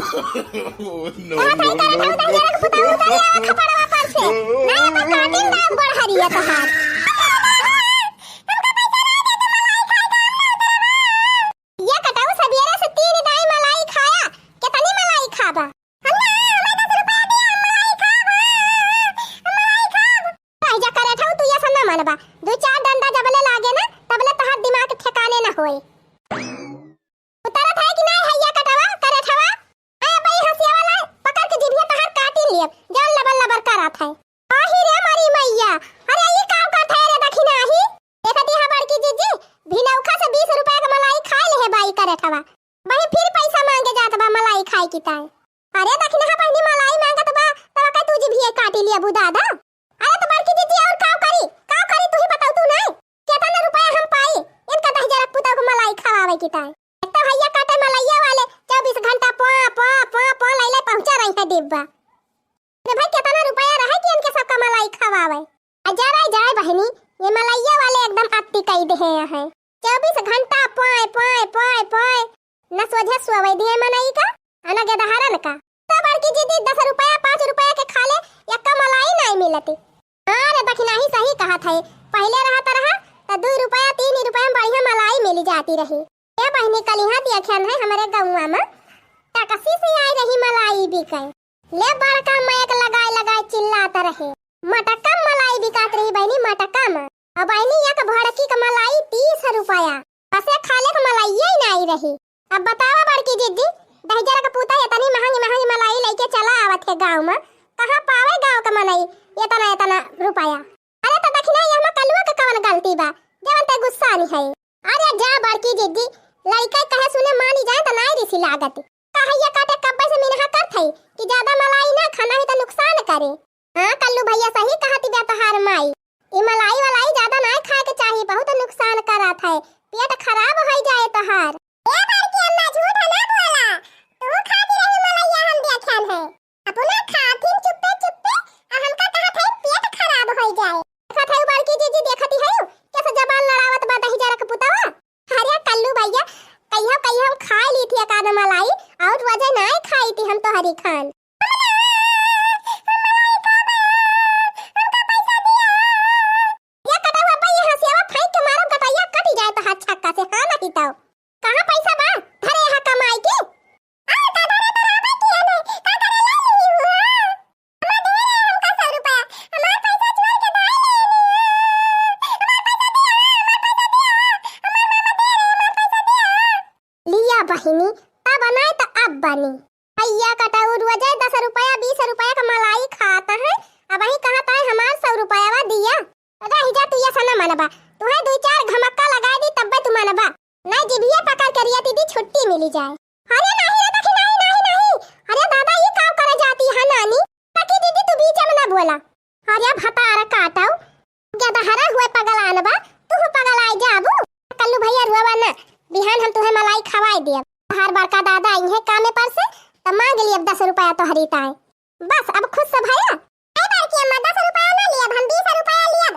Oh, no, no, no. दो चार डंडा जबले लागे ना तबले तहार दिमाग ठिकाने ना होए। उतरत है कि नहीं हैया कटवा करत हवा ए भाई हंसिया वाला पकड़ के जीभिया तहार काटी लिए जान लबर लबर करत है। आही रे मारी मैया अरे ये काम करत है रे दखिना आही देखती है बड़की जीजी भिनौखा से 20 रुपया का मलाई खाए ले है बाई करत हवा वही फिर पैसा मांगे जात बा मलाई खाए की ताए। अरे दखिना है पहली मलाई मांगत बा तब का तू जीभिया काटी लिए बु दादा। अरे तो बड़की जीजी और काव करी तू ही बताऊ तू नहीं कितना रुपया हम पाई इनका 10,000 पुता को मलाई खवावे की ताए। तो भैया काटे मलैया वाले 24 घंटा पो लैले पहुंचा रही है डिब्बा रे भाई कितना रुपया रहे कि इनके सबका मलाई खवावे। जाए बहनी ये मलैया वाले एकदम अति कई दे है 24 घंटा पोय न सोझे सोवे दिए मनई का अन गदहरन का तो बड़की जीदी 10 रुपया 5 रुपया के खा ले एक मलाई नहीं मिलती। अरे दखिना ही सही कहा था पहले रहा तो 2 रुपया 3 रुपया में बढ़िया मलाई मिल जाती रही। ये बहनी कल यहाँ दिया ख्यान है हमारे गाँव में टकसी से आई रही मलाई बिके ले बड़का मैक लगाए चिल्लाता रहे मटका मलाई बिकात रही बहनी मटका में और बहनी एक भड़की का मलाई 30 रुपया बसे खाले का मलाई ही नहीं रही। अब बतावा बड़की जीजी 10,000 का पूता इतनी महंगी मलाई लेके चला आवत है गाँव में कहाँ पावे गाँव का मलाई इतना रुपया। अरे तो दखिना यहाँ कलुआ का कवन गलती बा जवन ते गुस्सा नहीं है। अरे जा बड़की जीजी लड़का कहे सुने मानी जाए तो नहीं रिसी लागत कहैया काटे कब्बे से मिनहा करत है कि ज्यादा मलाई ना खाना ही तो नुकसान करे। हां कल्लू भैया सही कहती बा तोहार माई ई मलाई वलाई ज्यादा नहीं खाए के चाहिए बहुत नुकसान करत है पेट खराब हो जाए तोहार। ए बड़की अम्मा झूठ ना बोला तू खाती रही मलैया हम देखन है अपना खाती चुप्पे हमका कहत है पेट खराब हो जाए देखत है बड़की जीजी देखती है कैसे जबान लड़ावत बा 10,000 का पुतावा। अरे कल्लू भैया कहियो हम खा ली थी एकाद मलाई और वजह नहीं खाई थी हम तो हरी खान ये कटा हुआ भाई यहाँ सेवा फेंक के मारो गटैया कटी जाए तो हाथ छक्का से हाँ ना पीताओ कहाँ पैसा बा धरे यहाँ कमाई की बहिनी तब बनाए तो अब बनी भैया कटाऊ रोजे 10 रुपया 20 रुपया का मलाई खाता है अब वही कहता है हमार 100 रुपया दिया रह जा तू ये सना मनबा तुम्हें 2-4 घमक्का लगा दी तब तू मनबा नहीं जिभिया पकड़ कर रिया दीदी छुट्टी मिली जाए। अरे नहीं रे देखी नहीं अरे दादा ये काम करे जाती है नानी ताकि दीदी तू बीच में ना बोला। अरे भता अरे काटाऊ ज्यादा हरा हुए पगल आनबा तू पगल आई जाबू कल्लू भैया रुआ ना बिहान हम तुम्हें मलाई खवाई दिया हर बार का दादा आई है कामे पर से तो मांग लिए 10 रुपया तो हरीता है बस अब खुद से भैया ए बार की अम्मा 10 रुपया ना लिया हम 20 रुपया लिया।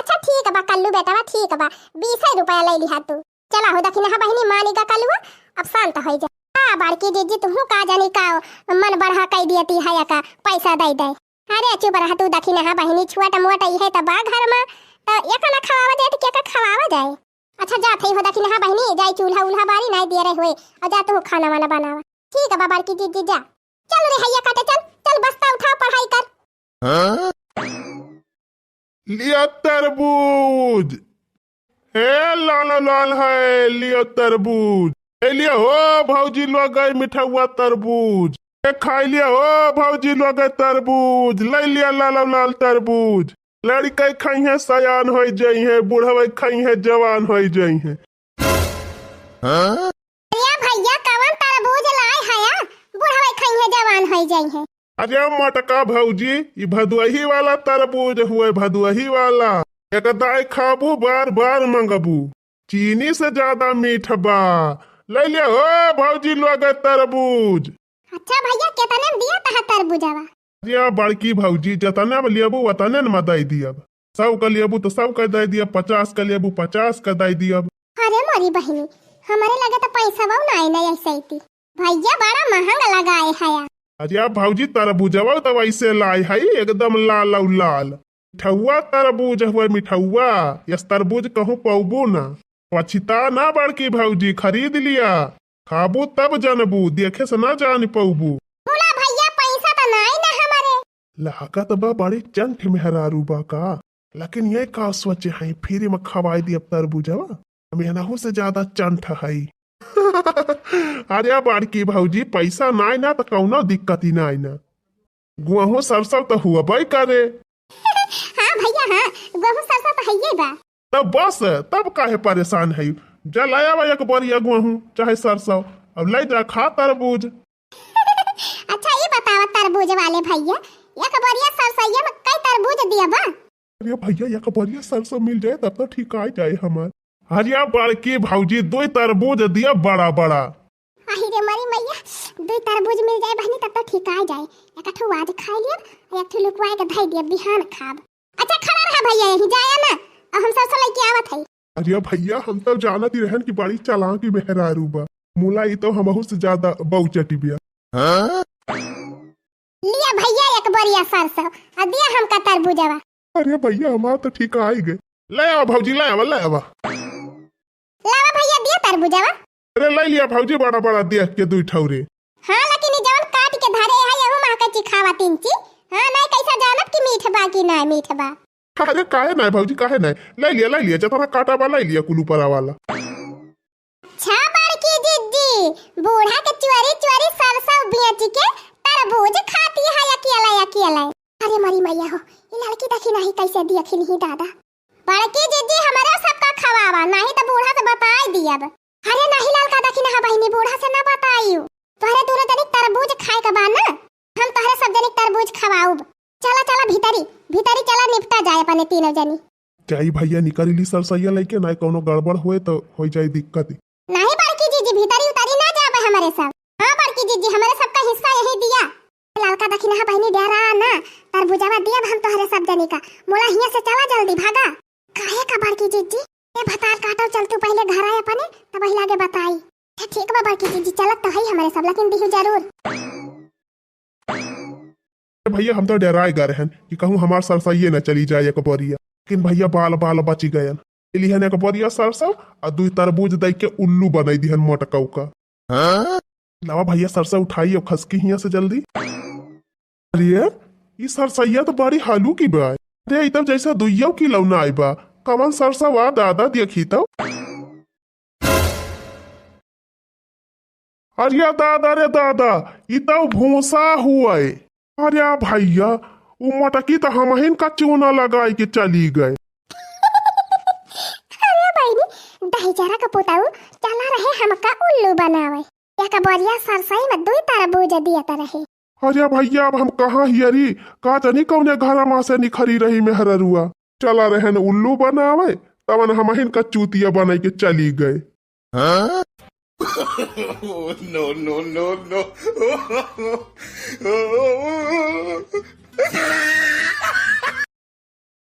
अच्छा ठीक है बा कल्लू बेटा बा ठीक है बा 20 रुपया ले लिया तू चला हो दखिना बहनी मानी का कल्लू अब शांत हो जा। हां बड़की जीजी तू का जानी का मन बढ़ा कह दियती है का पैसा दे अरे चुप रह तू दखिना बहनी छुआटा मोटा है त बा घर में तो एक ना खवावा दे तो के खवावा जाए। अच्छा जा थई हो दखिना बहनी जाई चूल्हा उल्हा बारी नहीं दे रहे हुए और जा तू खाना वाना बनावा ठीक है बाबा की जीजी जा चल रे हैया काटे चल बस्ता उठा पढ़ाई कर। हाँ? लिया तरबूज हे लाल है लिया तरबूज ए लिया हो भौजी लोग गए मीठा हुआ तरबूज ए खा लिया हो भौजी लोग गए तरबूज ले लिया लाल तरबूज लड़का खाई है सयान हो जाई है बूढ़ा खाई है जवान हो जाई है। हाँ? भैया कवन तरबूज लाए है बूढ़ा खाई है जवान हो जाई है। अरे मटका भौजी ये भदुआही वाला तरबूज हुए भदुआही वाला एक दाई खाबू बार बार मंगबू चीनी से ज्यादा मीठ बा ले लिया हो भौजी लोग तरबूज। अच्छा भैया कितने दिया था तरबूजवा या बड़की भौजी जतने लेबू वतने न दे दियब 100 का लेबू तो 100 का दे दियब 50 का लेबू 50 का दे दियब। अरे मोरी बहनी हमारे लगे तो पैसा वो नहीं ऐसे ही भैया बड़ा महंगा लगाए है यार। अरे भौजी तरबूजवा तो वैसे लाई है एकदम लाल और लाल। मिठौआ तरबूज हुआ मिठौआ, यस तरबूज कहूँ पौबू ना। पछिता ना बड़की भौजी, खरीद लिया, खाबू तब जानबू, देखे से ना जान पौबू। बोला भैया पैसा तो नहीं ना हमारे। लागत बा बड़ी चंठ मेहरारू बा का, लेकिन ये का सोचे है फ्री में खवाई दी अब तरबूजवा, मेहनहू से ज्यादा चंठ है। अरे बड़की भौजी पैसा नाई ना तो कौनो दिक्कत ही नाई ना, गुहूं सरसों तो हुआ भाई करे। हाँ भैया हाँ, गेहूं सरसों तो है ही बा। तब बस तब काहे परेशान है, जा लाया बा एक बोरिया गेहूं चाहे सरसों, अब ले जा खा तरबूज। अच्छा ये बतावा तरबूज वाले भैया, एक बोरिया सरसैया में कई तरबूज दिया बा? अरे भैया एक बोरिया सरसों मिल जाए तब तो ठीक आ जाए हमार। अरे बड़की भौजी 2 तरबूज दिया बड़ा बड़ा। अरे मरी मैया, 2 तरबूज मिल जाए बहनी तब तो ठीक आ जाए। एक ठो आज खा लिया और एक ठो लुकवाए के धई दिया बिहान खाब। अच्छा खड़ा रहा भैया यही जाया ना, और हम सरसों लेके आवत है। अरे भैया हम तो जानत ही रहन की बड़ी चालाक की मेहरारू बा, मुला ई तो हमहू से ज्यादा बहुचटी बिया। लिया भैया एक बोरिया सरसों और दिया हमका तरबूजवा। अरे भैया हमारा तो ठीक आ ही गए, ले आओ भौजी ले आओ ले आओ। लावा भैया दिया तरबूजवा। अरे ले लिया भौजी बड़ा बड़ा देख के 2 ठौरे। हाँ लेकिन ये जवन काट के धरे है यहू महका ची खावा 3 ची। हाँ नहीं कैसा जानत कि मीठ बा कि ना मीठ बा। अरे काहे ना भौजी काहे ना, ले लिया जतना काटा बा ले लिया कुलू परा वाला। छा बड़की जिज्जी, बूढ़ा के चुरी चुरी सरसों बेच के तरबूज खाती है अकेला अकेला। अरे मरी मैया हो, ये लड़की देखी नहीं कैसे देखी नहीं दादा। बड़की जिज्जी हमारे सबका खवावा, नहीं तो बूढ़ा से बताई दिया। अरे नहीं लड़का देखी ना बहनी, बूढ़ा से ना बताइयो। तोहरे दोनों जनी तरबूज खाए के बा ना, हम तोहरे सब जनी तरबूज खवाऊ। चला चला भीतरी भीतरी चला, निपटा जाए अपने तीनों जनी। चाही भैया निकली ली सरसैया लेके, ना कोनो गड़बड़ हुए तो हो जाए दिक्कत। नहीं बड़की जीजी भीतरी उतरी ना जाबे हमारे सब। हाँ बड़की जीजी हमारे सबका हिस्सा यही दिया। लड़का देखी ना बहनी डरा ना, तरबूजवा दिया हम तोहरे सब जनी का। मोला हिया से चला जल्दी भागा। काहे का बड़की जीजी, ये भतार काटो चल तू पहले घर आए अपने तब ही लागे बताई। ठीक बा बड़की जीजी चलत तो है हमारे सब, लेकिन दिहु जरूर। भैया हम तो डराए गए रहन कि कहूँ हमार सरसैये न चली जाए एक बोरिया, लेकिन भैया बाल बाल बच गयन। लिहन एक बोरिया सरसों और 2 तरबूज दे के उल्लू बनाई दिहन मोटकऊ का। लावा भैया सरसों उठाई और खसकी हिया से जल्दी। अरे ये सरसैया तो बड़ी हालू की बा, अरे तब जैसा 2 किलो ना आई बा। कवन सरसों वा दादा देखी तो। अरे दादा रे दादा ये तो भूसा हुआ है। अरे भैया वो मटकी तो हमहिन का चूना लगाई के चली गए। अरे बहनी दही जरा का पुताऊ चला रहे हमका उल्लू बनावे, एक बोरिया सरसई में 2 तरबूज दिया रहे। अरे भैया अब हम कहाँ हियरी, का जानी कौने घर माँ से निखरी रही मेहररुआ, चला रहे न उल्लू बनावे तवन हमहिन का चूतिया बनाई के चली गए। no.